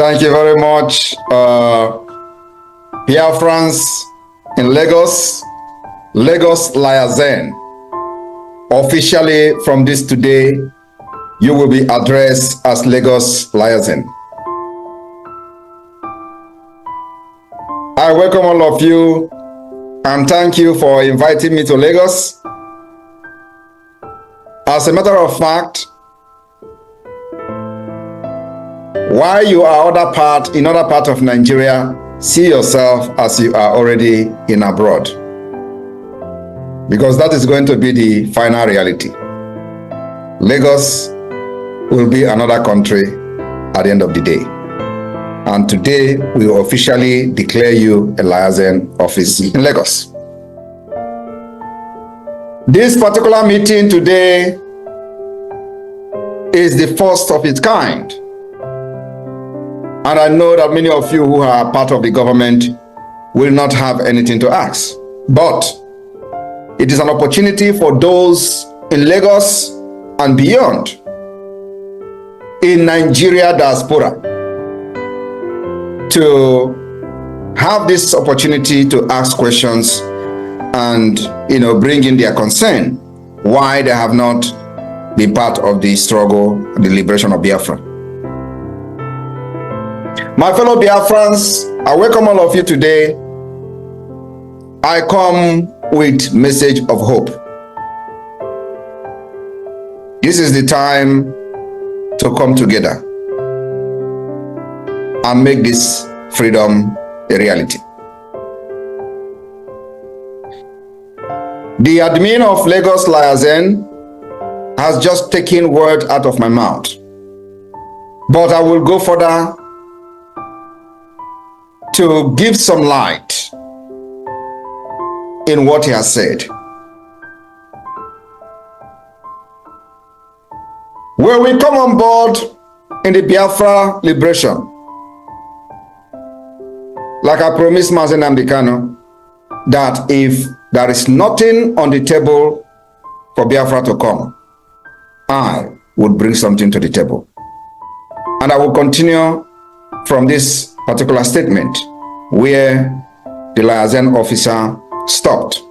Thank you very much, Biafrans in Lagos, Lagosains. Officially, from this today, you will be addressed as Lagosains. I welcome all of you and thank you for inviting me to Lagos. As a matter of fact, while you are in other part of Nigeria, see yourself as you are already in abroad, because that is going to be the final reality. Lagos will be another country at the end of the day. And today we will officially declare you a liaison office in Lagos. This particular meeting today is the first of its kind. And I know that many of you who are part of the government will not have anything to ask. But it is an opportunity for those in Lagos and beyond, in Nigeria diaspora, to have this opportunity to ask questions and bring in their concern why they have not been part of the struggle and the liberation of Biafra. My fellow Biafrans, I welcome all of you today. I come with message of hope. This is the time to come together and make this freedom a reality. The admin of Lagos Liaison has just taken word out of my mouth, but I will go further to give some light in what he has said. When we come on board in the Biafra liberation, like I promised Mazen Amdekano, that if there is nothing on the table for Biafra to come, I would bring something to the table. And I will continue from this particular statement where the liaison officer stopped.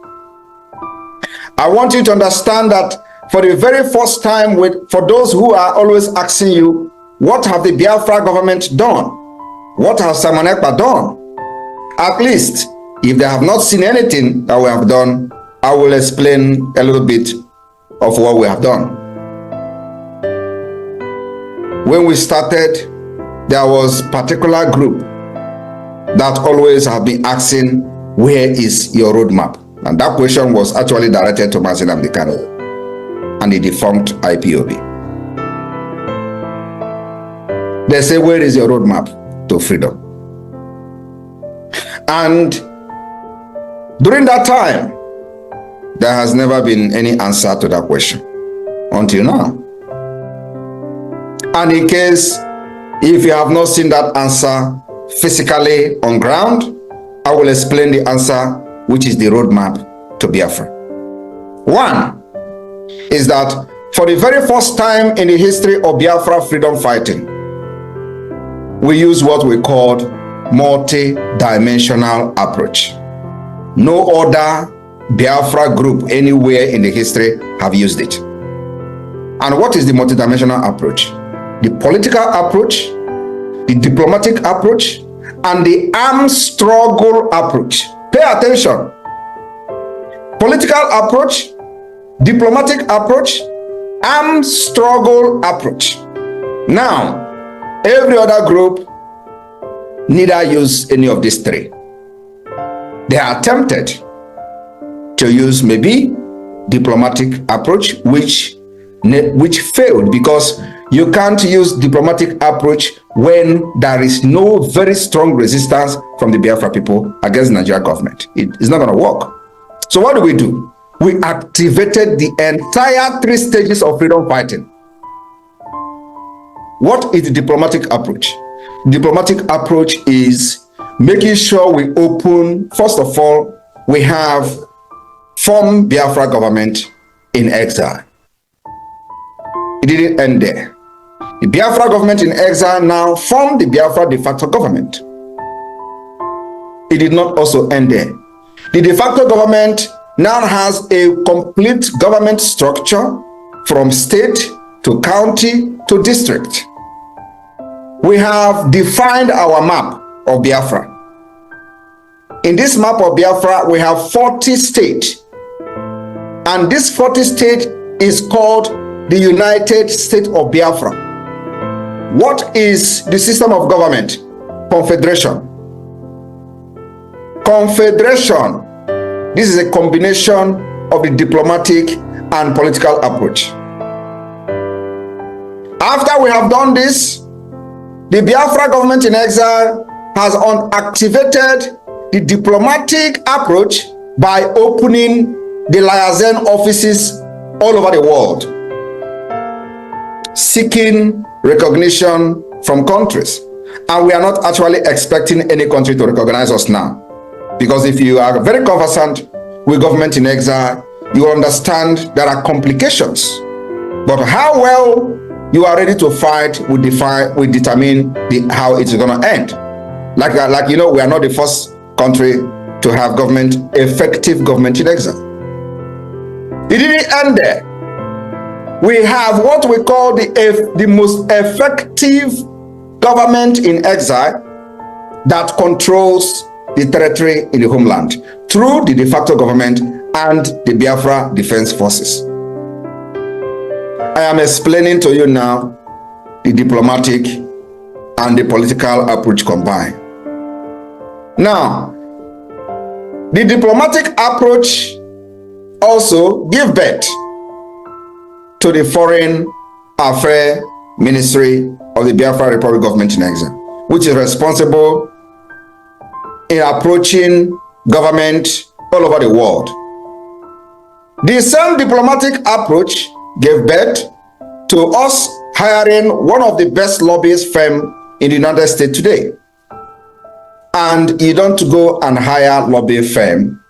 I want you to understand that for the very first time, for those who are always asking you, what have the Biafra government done? What has Simon Ekpa done? At least, if they have not seen anything that we have done, I will explain a little bit of what we have done. When we started, there was a particular group that always have been asking, where is your roadmap? And that question was actually directed to Mazen Amdekano and the defunct IPOB. They say, where is your roadmap to freedom? And during that time, there has never been any answer to that question until now. And in case, if you have not seen that answer physically on ground, I will explain the answer, which is the roadmap to Biafra. One is that for the very first time in the history of Biafra freedom fighting, we use what we called multi-dimensional approach. No other Biafra group anywhere in the history have used it. And what is the multi-dimensional approach? The political approach, the diplomatic approach, and the armed struggle approach. Pay attention. Political approach, diplomatic approach, armed struggle approach. Now, every other group neither use any of these three. They are tempted to use maybe diplomatic approach, which failed, because you can't use diplomatic approach when there is no very strong resistance from the Biafra people against the Nigeria government. It's not going to work. So what do? We activated the entire 3 stages of freedom fighting. What is the diplomatic approach? Diplomatic approach is making sure we open, first of all, we have formed Biafra government in exile. It didn't end there. The Biafra government in exile now formed the Biafra de facto government. It did not also end there. The de facto government now has a complete government structure from state to county to district. We have defined our map of Biafra. In this map of Biafra, we have 40 states. And this 40 state is called the United States of Biafra. What is the system of government? Confederation. Confederation. This is a combination of the diplomatic and political approach. After we have done this, the Biafra government in exile has activated the diplomatic approach by opening the Lagosains offices all over the world, seeking recognition from countries. And we are not actually expecting any country to recognize us now. Because if you are very conversant with government in exile, you understand there are complications. But how well you are ready to fight will determine how it's going to end. Like you know, we are not the first country to have effective government in exile. It didn't end there. We have what we call the most effective government in exile that controls the territory in the homeland through the de facto government and the Biafra Defense Forces. I am explaining to you now the diplomatic and the political approach combined. Now, the diplomatic approach also gives birth to the Foreign Affairs Ministry of the Biafra Republic government in exile, which is responsible in approaching government all over the world. The same diplomatic approach gave birth to us hiring one of the best lobbyist firms in the United States today. And you don't go and hire lobby firm,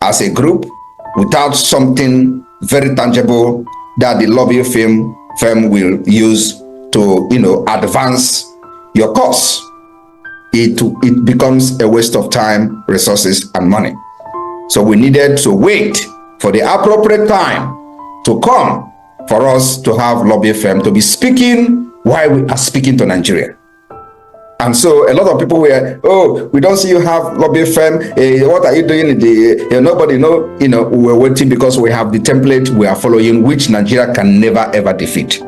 as a group without something very tangible that the lobby firm will use to, advance your cause. It becomes a waste of time, resources, and money. So we needed to wait for the appropriate time to come for us to have lobby firm to be speaking while we are speaking to Nigeria. And so a lot of people were, we don't see you have lobby firm. What are you doing? Nobody know. We were waiting because we have the template we are following, which Nigeria can never ever defeat.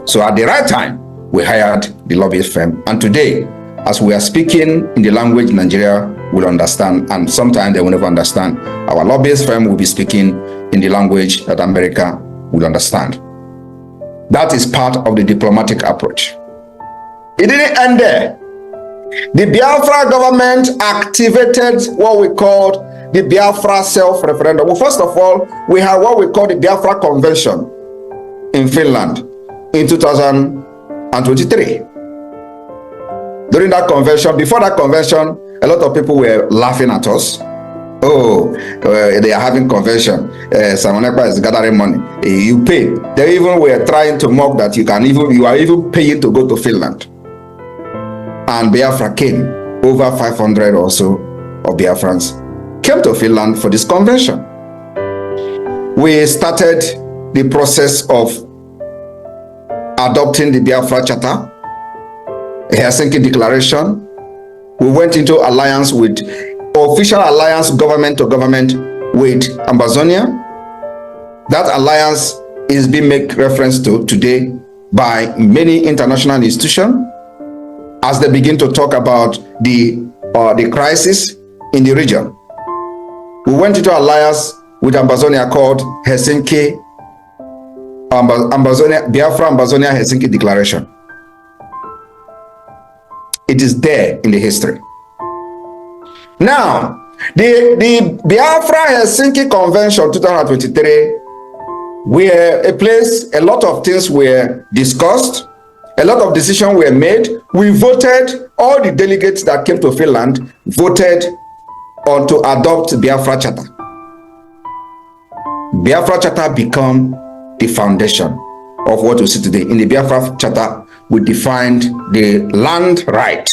So at the right time, we hired the lobbyist firm. And today, as we are speaking in the language Nigeria will understand, and sometimes they will never understand, our lobbyist firm will be speaking in the language that America will understand. That is part of the diplomatic approach. It didn't end there. The Biafra government activated what we called the Biafra self-referendum. Well, first of all, we have what we call the Biafra Convention in Finland in 2023. During that convention, before that convention, a lot of people were laughing at us. They are having convention. Simon Ekpa is gathering money. You pay. They even were trying to mock that you are even paying to go to Finland. And Biafra came. Over 500 or so of Biafrans came to Finland for this convention. We started the process of adopting the Biafra Charter, a Helsinki Declaration. We went into official alliance government to government with Amazonia. That alliance is being made reference to today by many international institutions as they begin to talk about the crisis in the region. We went into alliance with Amazonia called Helsinki, Biafra Amazonia Helsinki Declaration. It is there in the history. Now, the Biafra Helsinki Convention 2023, where a lot of things were discussed, a lot of decisions were made. We voted, all the delegates that came to Finland voted on to adopt Biafra Charter. Biafra Charter became the foundation of what we see today. In the Biafra Charter, we defined the land right,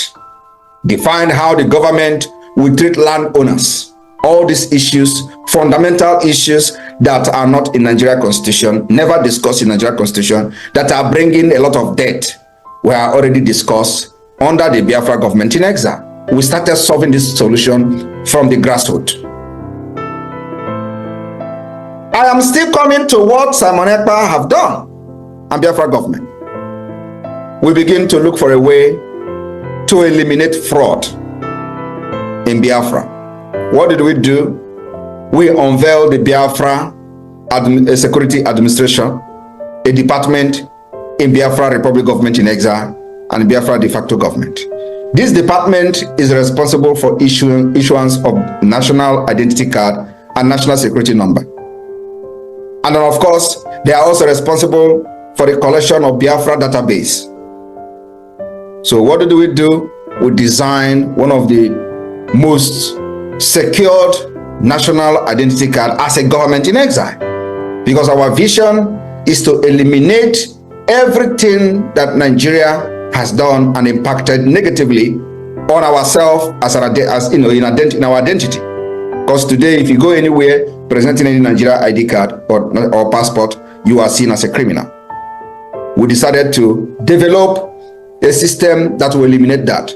defined how the government will treat landowners. All these issues, fundamental issues that are not in Nigeria Constitution, never discussed in Nigeria Constitution, that are bringing a lot of debt, were already discussed under the Biafra government in exile. We started solving this solution from the grassroots. I am still coming to what Simon Ekpa have done and Biafra government. We begin to look for a way to eliminate fraud in Biafra. What did we do? We unveiled the Biafra Security Administration, a department in Biafra Republic Government in exile and Biafra de facto government. This department is responsible for issuance of national identity card and national security number. And then of course, they are also responsible for the collection of Biafra database. So what did we do? We designed one of the most secured national identity card as a government in exile, because our vision is to eliminate everything that Nigeria has done and impacted negatively on ourselves as in our identity. Because today, if you go anywhere presenting any Nigeria ID card or passport, you are seen as a criminal. We decided to develop a system that will eliminate that.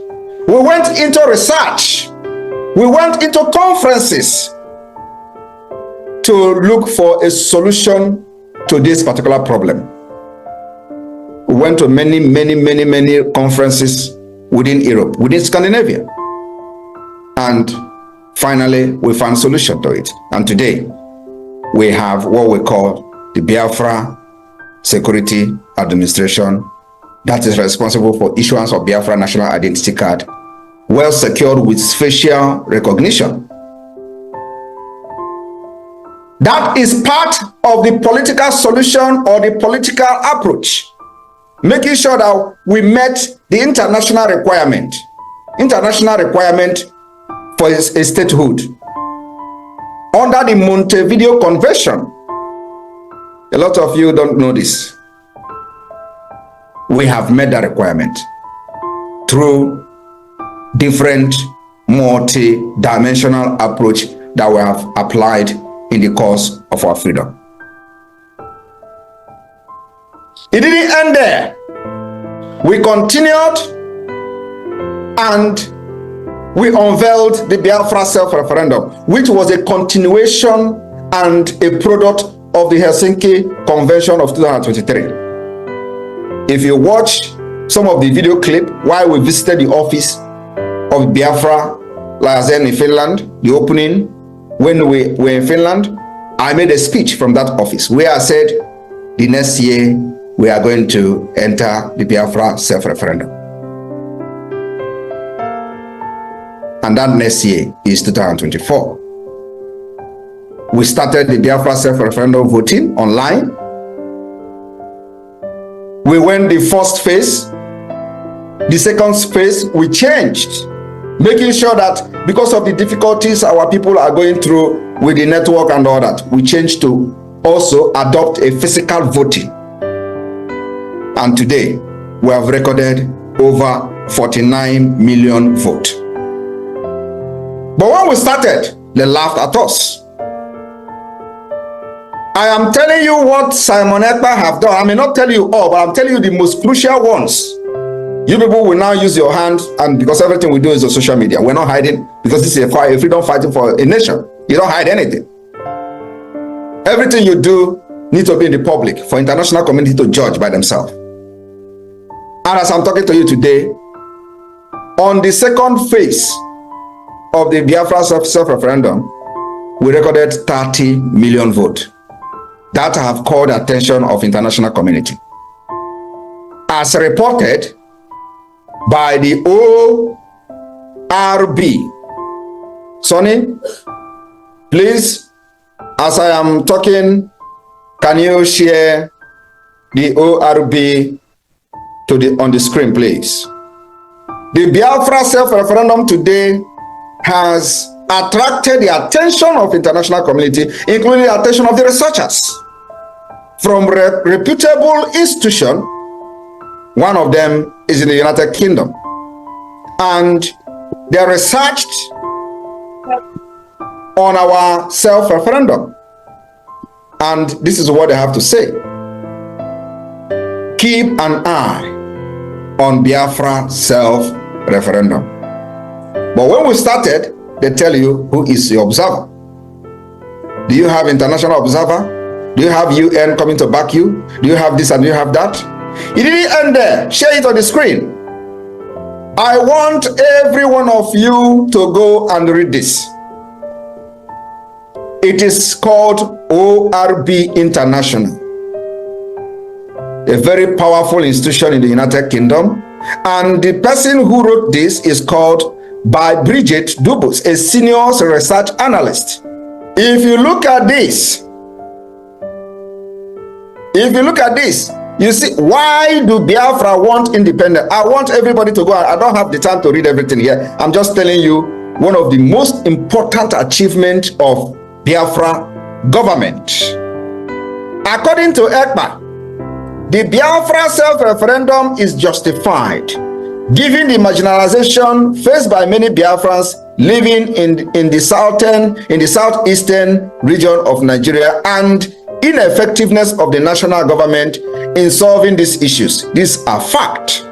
We went into research. We went into conferences to look for a solution to this particular problem. We went to many conferences within Europe, within Scandinavia. And finally, we found a solution to it. And today, we have what we call the Biafra Security Administration that is responsible for issuance of Biafra National Identity Card, well secured with facial recognition. That is part of the political solution or the political approach, making sure that we met the international requirement for a statehood under the Montevideo Convention. A lot of you don't know this. We have met that requirement through different multi-dimensional approach that we have applied in the course of our freedom. It didn't end there. We continued and we unveiled the Biafra self-referendum, which was a continuation and a product of the Helsinki Convention of 2023. If you watch some of the video clip while we visited the office of Biafra Lagosains in Finland, the opening, when we were in Finland, I made a speech from that office where I said, the next year we are going to enter the Biafra self-referendum. And that next year is 2024. We started the Biafra self-referendum voting online. We went the first phase. The second phase, we changed, making sure that because of the difficulties our people are going through with the network and all that, we changed to also adopt a physical voting. And today, we have recorded over 49 million votes. But when we started, they laughed at us. I am telling you what Simon Ekpa have done. I may not tell you all, but I'm telling you the most crucial ones. You people will now use your hands, and because everything we do is on social media, we're not hiding, because this is a freedom fighting for a nation. You don't hide anything. Everything you do needs to be in the public for international community to judge by themselves. And as I'm talking to you today, on the second phase of the Biafra self-referendum, we recorded 30 million votes that have called the attention of international community. As reported by the ORB. Sonny, please, as I am talking, can you share the ORB on the screen, please? The Biafra self-referendum today has attracted the attention of international community, including the attention of the researchers. from reputable institutions. One of them is in the United Kingdom. And they researched on our self-referendum. And this is what they have to say. Keep an eye on Biafra self-referendum. But when we started, they tell you who is the observer. Do you have international observer? Do you have UN coming to back you? Do you have this and do you have that? It didn't end there. Share it on the screen. I want every one of you to go and read this. It is called ORB International, a very powerful institution in the United Kingdom. And the person who wrote this is called by Bridget Dubus, a senior research analyst. If you look at this, you see, why do Biafra want independence? I want everybody to go. I don't have the time to read everything here. I'm just telling you one of the most important achievements of Biafra government. According to Ekpa, the Biafra self-referendum is justified given the marginalization faced by many Biafrans living in the southeastern region of Nigeria and ineffectiveness of the national government in solving these issues. These are facts.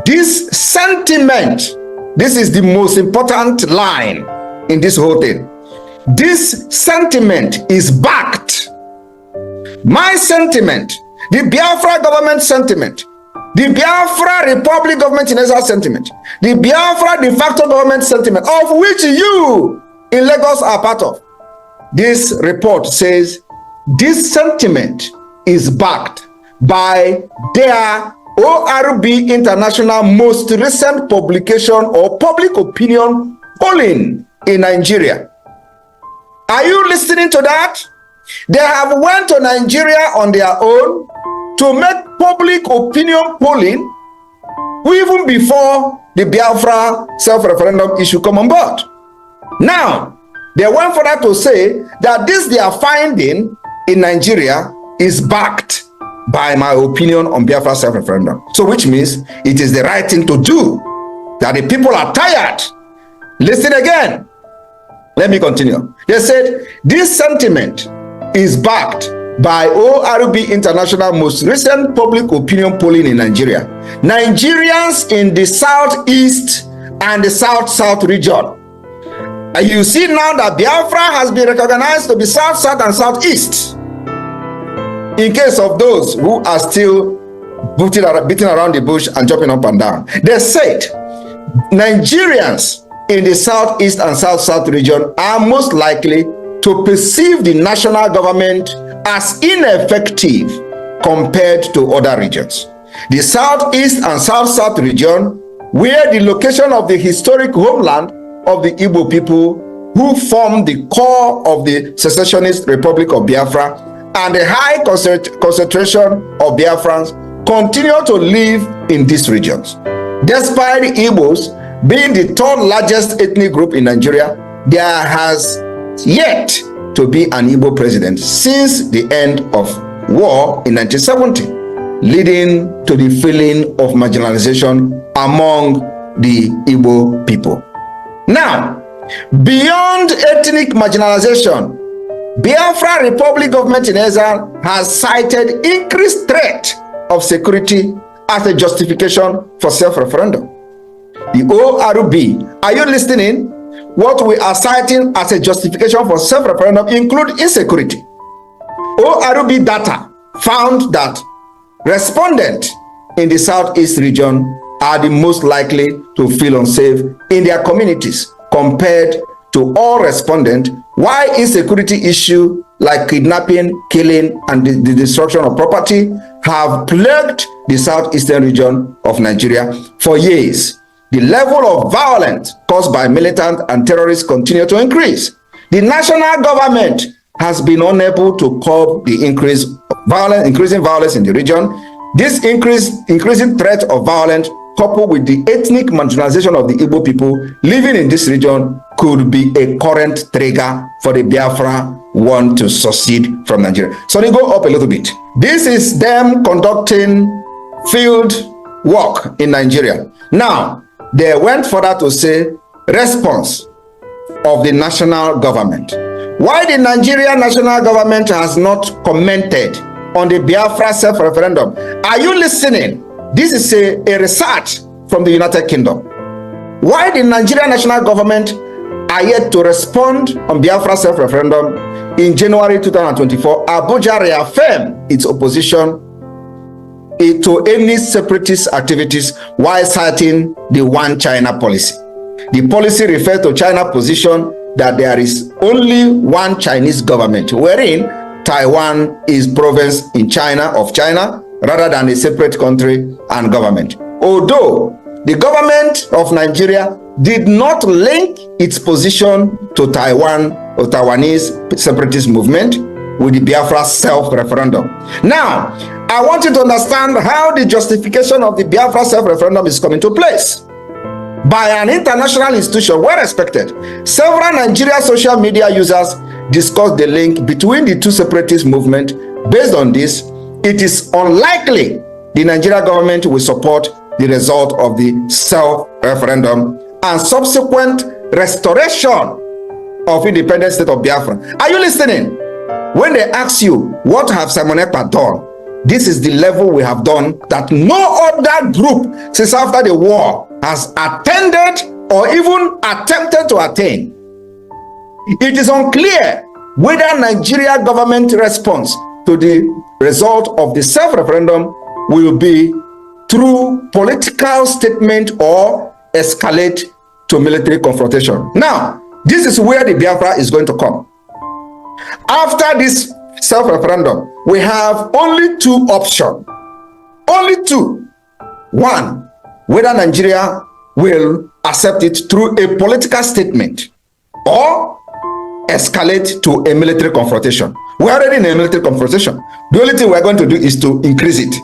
This sentiment, this is the most important line in this whole thing. This sentiment is backed. My sentiment, the Biafra government sentiment, the Biafra Republic government in Israel sentiment, the Biafra de facto government sentiment, of which you in Lagos are part of. This report says this sentiment is backed by their ORB International most recent publication or public opinion polling in Nigeria. Are you listening to that? They have went to Nigeria on their own to make public opinion polling even before the Biafra self-referendum issue come on board. Now, they went further to say that this their finding in Nigeria is backed by my opinion on Biafra self-referendum. So which means it is the right thing to do, that the people are tired. Listen again. Let me continue. They said this sentiment is backed by ORB International most recent public opinion polling in Nigeria. Nigerians in the southeast and the south region. And you see now that Biafra has been recognized to be south and southeast. In case of those who are still beating around the bush and jumping up and down, they said Nigerians in the southeast and south region are most likely to perceive the national government as ineffective compared to other regions. The southeast and south region, where the location of the historic homeland of the Igbo people who form the core of the secessionist Republic of Biafra, and the high concentration of Biafrans continue to live in these regions. Despite the Igbos being the third largest ethnic group in Nigeria, there has yet to be an Igbo president since the end of war in 1970, leading to the feeling of marginalization among the Igbo people. Now, beyond ethnic marginalization, Biafra Republic government in Israel has cited increased threat of security as a justification for self-referendum. The ORB, are you listening? What we are citing as a justification for self-referendum include insecurity. ORB data found that respondents in the southeast region are the most likely to feel unsafe in their communities compared to all respondents, while insecurity issues like kidnapping, killing, and the destruction of property have plagued the southeastern region of Nigeria for years. The level of violence caused by militant and terrorists continue to increase. The national government has been unable to curb the increasing violence in the region. This increasing threat of violence, coupled with the ethnic marginalization of the Igbo people living in this region, could be a current trigger for the Biafra want to succeed from Nigeria. So they go up a little bit. This is them conducting field work in Nigeria. Now, they went further to say response of the national government. Why the Nigerian national government has not commented on the Biafra self-referendum? Are you listening? This is a research from the United Kingdom. Why the Nigerian national government are yet to respond on Biafra self-referendum? In January 2024, Abuja reaffirmed its opposition to any separatist activities while citing the One China policy. The policy refers to China's position that there is only one Chinese government, wherein Taiwan is province in China of China rather than a separate country and government. Although the government of Nigeria did not link its position to Taiwan or Taiwanese separatist movement with the Biafra self-referendum. Now, I want you to understand how the justification of the Biafra self-referendum is coming to place. By an international institution well respected, several Nigerian social media users discussed the link between the two separatist movements. Based on this, it is unlikely the Nigerian government will support the result of the self-referendum and subsequent restoration of independent state of Biafra. Are you listening? When they ask you, what have Simon Ekpa done? This is the level we have done that no other group since after the war has attended or even attempted to attain. It is unclear whether Nigeria government response to the result of the self-referendum will be through political statement or escalate to military confrontation. Now, this is where the Biafra is going to come. After this self-referendum, we have only two options. Only two. One, whether Nigeria will accept it through a political statement or escalate to a military confrontation. We're already in a military confrontation. The only thing we're going to do is to increase it.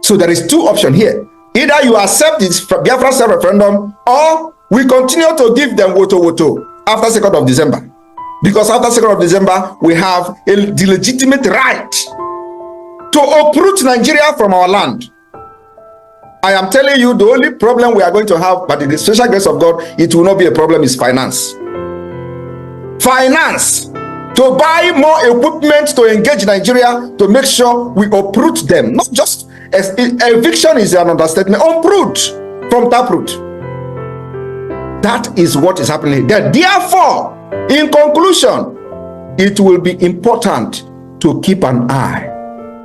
So there is two options here. Either you accept this Biafra self-referendum or we continue to give them woto after 2nd of December. Because after 2nd of December, we have the legitimate right to uproot Nigeria from our land. I am telling you, the only problem we are going to have, by the special grace of God, it will not be a problem, is finance. Finance. To buy more equipment to engage Nigeria, to make sure we uproot them. Not just, eviction is an understatement, uproot from taproot. That is what is happening there. Therefore, in conclusion, it will be important to keep an eye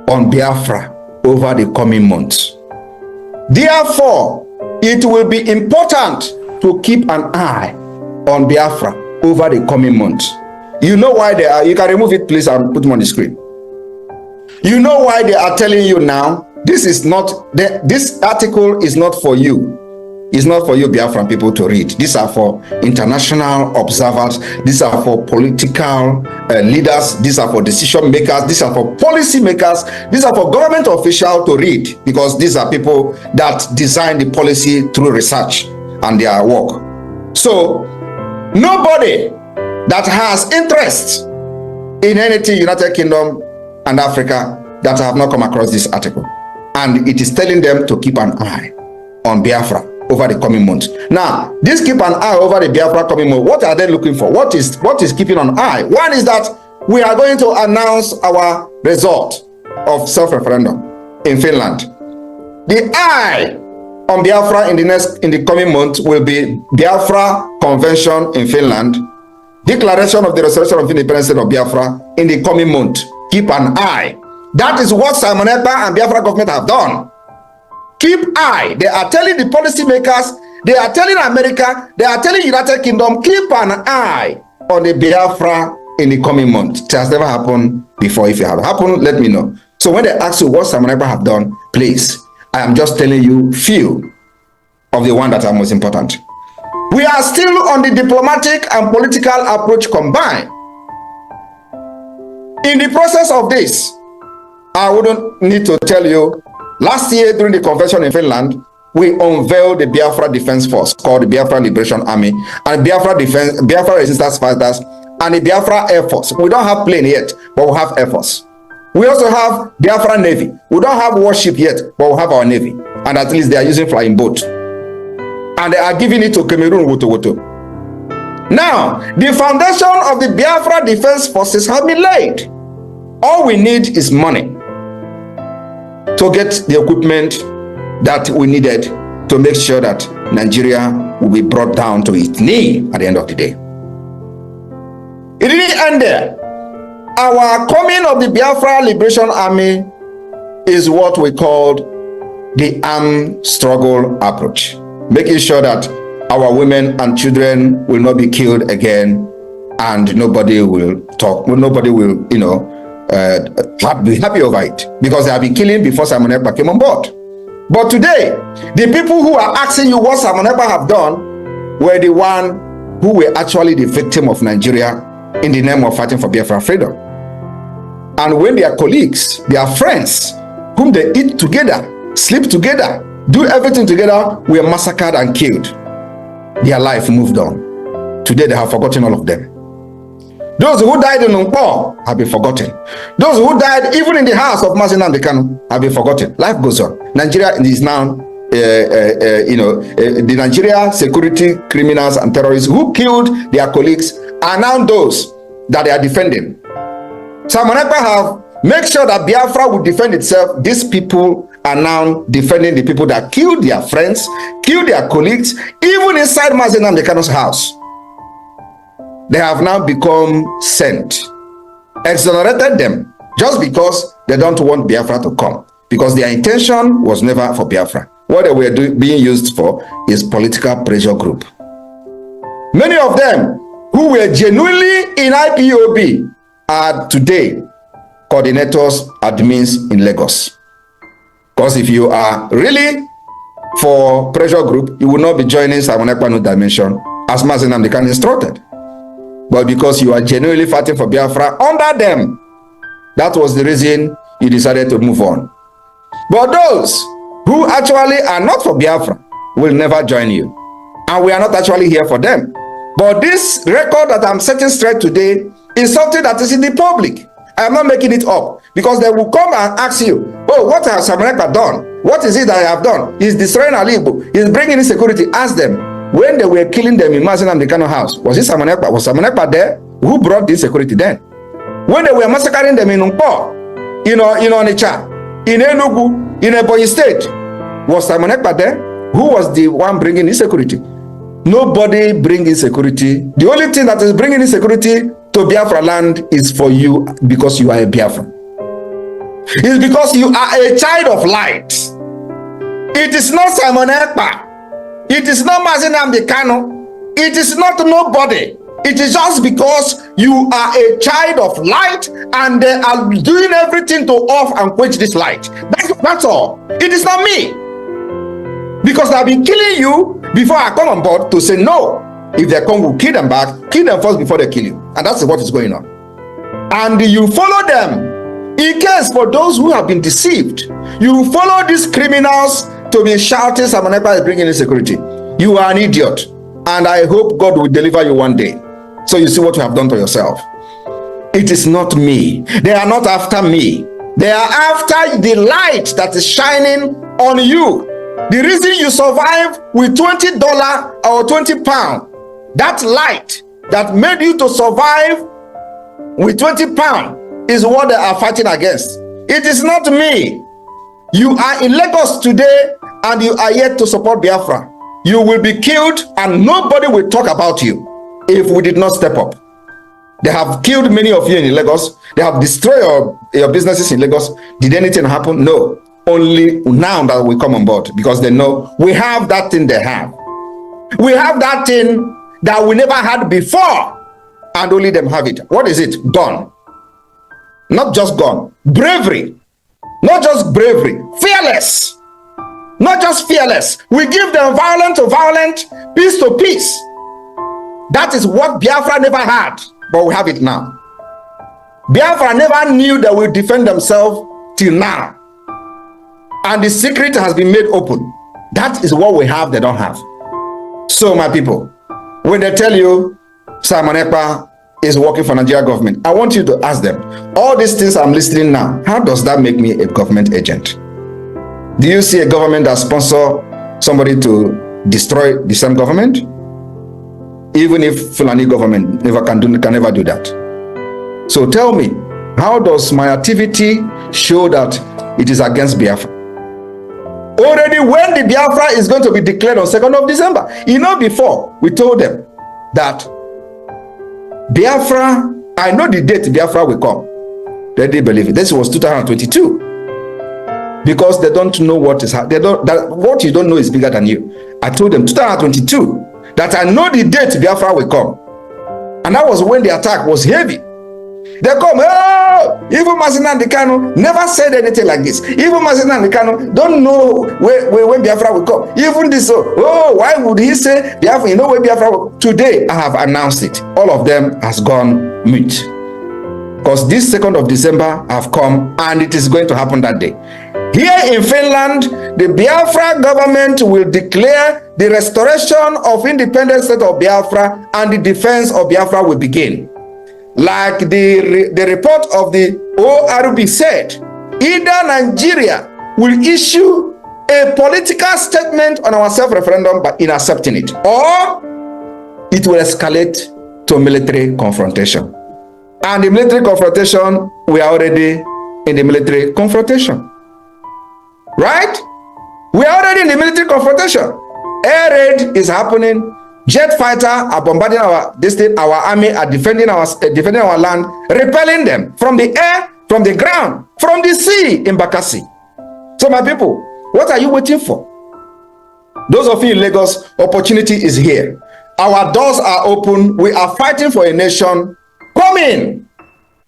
on Biafra over the coming months. Therefore, it will be important to keep an eye on Biafra over the coming months. You know why they are, you can remove it please and put them on the screen. You know why they are telling you now, this is not, this article is not for you. It's not for you Biafran people to read. These are for international observers. These are for political leaders. These are for decision makers. These are for policy makers. These are for government officials to read, because these are people that design the policy through research and their work. So nobody that has interest in anything United Kingdom and Africa that have not come across this article. And it is telling them to keep an eye on Biafra over the coming months. Now, this keep an eye over the Biafra coming months. What are they looking for? What is keeping an eye? One is that we are going to announce our result of self-referendum in Finland. The eye on Biafra in the coming months will be Biafra Convention in Finland, declaration of the restoration of independence of Biafra in the coming month. Keep an eye. That is what Simon Ekpa and Biafra government have done. Keep eye. They are telling the policymakers, they are telling America, they are telling United Kingdom, keep an eye on the Biafra in the coming month. It has never happened before. If it has happened, let me know. So when they ask you what Simon Ekpa have done, please, I am just telling you few of the one that are most important. We are still on the diplomatic and political approach combined. In the process of this, I wouldn't need to tell you, last year during the convention in Finland, we unveiled the Biafra Defense Force called the Biafra Liberation Army and Biafra Resistance Fighters and the Biafra Air Force. We don't have plane yet, but we have Air Force. We also have Biafra Navy. We don't have warship yet, but we have our Navy. And at least they are using flying boat. And they are giving it to Cameroon Woto. Now, the foundation of the Biafra Defense Forces have been laid. All we need is money to get the equipment that we needed to make sure that Nigeria will be brought down to its knee at the end of the day. It didn't end there. Our coming of the Biafra Liberation Army is what we called the armed struggle approach, making sure that our women and children will not be killed again, and nobody will be happy over it, because they have been killing before Simon Ekpa came on board. But today, the people who are asking you what Simon Ekpa have done were the one who were actually the victim of Nigeria in the name of fighting for Biafra freedom. And when their colleagues, their friends, whom they eat together, sleep together, do everything together, were massacred and killed, their life moved on. Today they have forgotten all of them. Those who died in Nkpo have been forgotten. Those who died even in the house of Mazi Nnamdi Kanu have been forgotten. Life goes on. Nigeria is now, the Nigeria security criminals and terrorists who killed their colleagues are now those that they are defending. Simon Ekpa have made sure that Biafra will defend itself. These people are now defending the people that killed their friends, killed their colleagues, even inside Mazi Nnamdi Kanu's house. They have now become sent, exonerated them just because they don't want Biafra to come, because their intention was never for Biafra. What they were being used for is political pressure group. Many of them who were genuinely in IPOB are today coordinators, admins in Lagos. Because if you are really for pressure group, you will not be joining Simon Ekpa New Dimension as Mazi Nnamdi Kanu instructed. But because you are genuinely fighting for Biafra under them, that was the reason you decided to move on. But those who actually are not for Biafra will never join you. And we are not actually here for them. But this record that I'm setting straight today is something that is in the public. I am not making it up, because they will come and ask you, oh, what has Simon Ekpa done? What is it that I have done? He's destroying Ali Igbo. He's bringing insecurity. Ask them. When they were killing them in Mazi Nnamdi Kanu house, was it Simon Ekpa? Was Simon Ekpa there? Who brought the insecurity then? When they were massacring them in Nkpo, in Onitsha, in Enugu, in Ebonyi State, was Simon Ekpa there? Who was the one bringing insecurity? Nobody brings insecurity. The only thing that is bringing insecurity to Biafra land is for you, because you are a Biafra. It's because you are a child of light. It is not Simon Ekpa. It is not Mazi Nnamdi Kanu. It is not nobody. It is just because you are a child of light, and they are doing everything to off and quench this light. That's all. It is not me. Because I've been killing you before I come on board to say no. If they come, we'll kill them back. Kill them first before they kill you. And that's what is going on. And you follow them. In case for those who have been deceived, you follow these criminals to be shouting Simon Ekpa is bringing insecurity. You are an idiot. And I hope God will deliver you one day. So you see what you have done to yourself. It is not me. They are not after me. They are after the light that is shining on you. The reason you survive with $20 or 20 pounds, that light that made you to survive with 20 pounds is what they are fighting against. It is not me. You are in Lagos today and you are yet to support Biafra. You will be killed and nobody will talk about you if we did not step up. They have killed many of you in Lagos. They have destroyed your businesses in Lagos. Did anything happen? No. Only now that we come on board, because they know we have that thing they have. We have that thing that we never had before, and only them have it. What is it? Gone. Not just gone. Bravery. Not just bravery. Fearless. Not just fearless. We give them violent to violent, peace to peace. That is what Biafra never had, but we have it now. Biafra never knew they will defend themselves till now. And the secret has been made open. That is what we have, they don't have. So, my people, when they tell you Simon Ekpa is working for Nigeria government, I want you to ask them, all these things I'm listening now, how does that make me a government agent? Do you see a government that sponsor somebody to destroy the same government? Even if Fulani government can never do that. So tell me, how does my activity show that it is against Biafra? Already when the Biafra is going to be declared on 2nd of December, before we told them that Biafra, I know the date Biafra will come. They didn't believe it. This was 2022. Because they don't know what is happening. What you don't know is bigger than you. I told them 2022 that I know the date Biafra will come. And that was when the attack was heavy. They come, even Mazina Ndekano never said anything like this. Even Mazina Ndekano don't know when Biafra will come. Even this, why would he say Biafra? Where Biafra will? Today, I have announced it. All of them has gone mute. Because this 2nd of December have come and it is going to happen that day. Here in Finland, the Biafra government will declare the restoration of independent state of Biafra and the defense of Biafra will begin. Like the report of the ORB said, either Nigeria will issue a political statement on our self-referendum by in accepting it, or it will escalate to military confrontation. And the military confrontation, we are already in the military confrontation. Right? We are already in the military confrontation. Air raid is happening. Jet fighter are bombarding our army are defending our land, repelling them from the air, from the ground, from the sea in Bakassi. So my people, what are you waiting for? Those of you in Lagos, opportunity is here. Our doors are open. We are fighting for a nation. Come in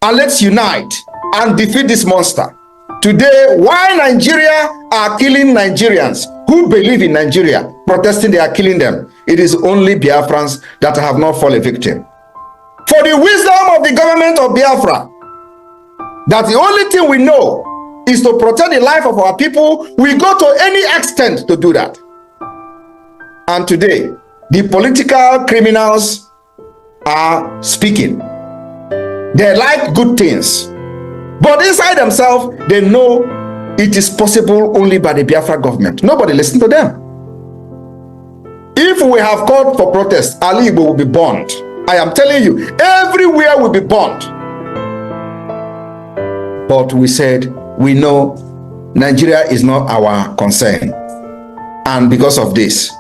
and let's unite and defeat this monster. Today, why Nigeria are killing Nigerians who believe in Nigeria, protesting, they are killing them. It is only Biafrans that have not fallen victim. For the wisdom of the government of Biafra, that the only thing we know is to protect the life of our people, we go to any extent to do that. And today, the political criminals are speaking. They like good things. But inside themselves, they know it is possible only by the Biafra government. Nobody listens to them. If we have called for protest, Ali Igbo will be burned. I am telling you, everywhere will be burned. But we said, we know Nigeria is not our concern. And because of this,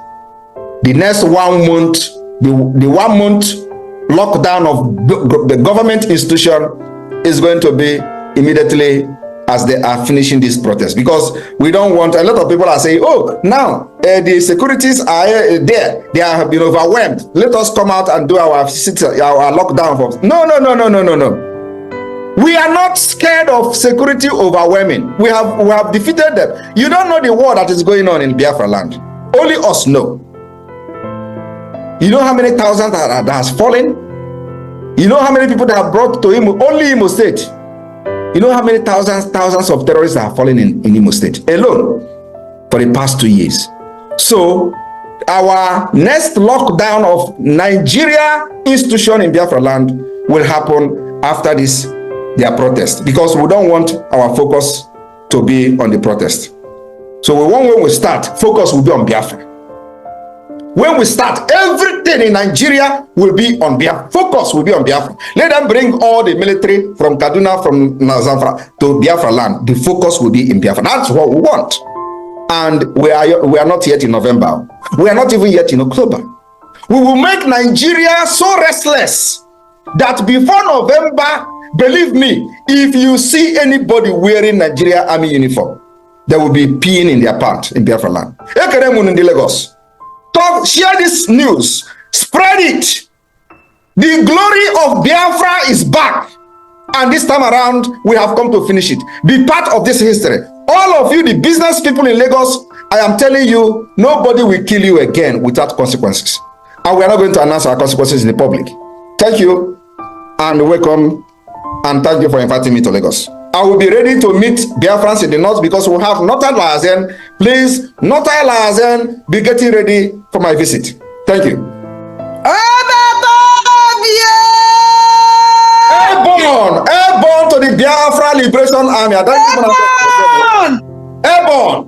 the next 1 month, the 1 month lockdown of the government institution is going to be immediately as they are finishing this protest, because we don't want, a lot of people are saying, oh, now the securities are there, they have been overwhelmed, let us come out and do our lockdown. No. We are not scared of security overwhelming. We have defeated them. You don't know the war that is going on in Biafra land. Only us know. You know how many thousands that has fallen? You know how many people that have brought to Imo, only Imo State. You know how many thousands of terrorists have fallen in Imo State alone for the past 2 years. So our next lockdown of Nigeria institution in Biafra land will happen after their protest, because we don't want our focus to be on the protest. So when we start, focus will be on Biafra. When we start, everything in Nigeria will be on Biafra. Focus will be on Biafra. Let them bring all the military from Kaduna, from Zamfara to Biafra land. The focus will be in Biafra. That's what we want. And we are not yet in November. We are not even yet in October. We will make Nigeria so restless that before November, believe me, if you see anybody wearing Nigeria army uniform, they will be peeing in their pants in Biafra land. Ekeremun in the Lagos. Share this news, spread it. The glory of Biafra is back, and this time around we have come to finish it. Be part of this history. All of you, the business people in Lagos, I am telling you, nobody will kill you again without consequences, and we are not going to announce our consequences in the public. Thank you and welcome, and thank you for inviting me to Lagos. I will be ready to meet Biafrans in the north because we have Northern Lagosains. Please, Northern Lagosains, be getting ready for my visit. Thank you. Airborne to the Biafra Liberation Army. Airborne.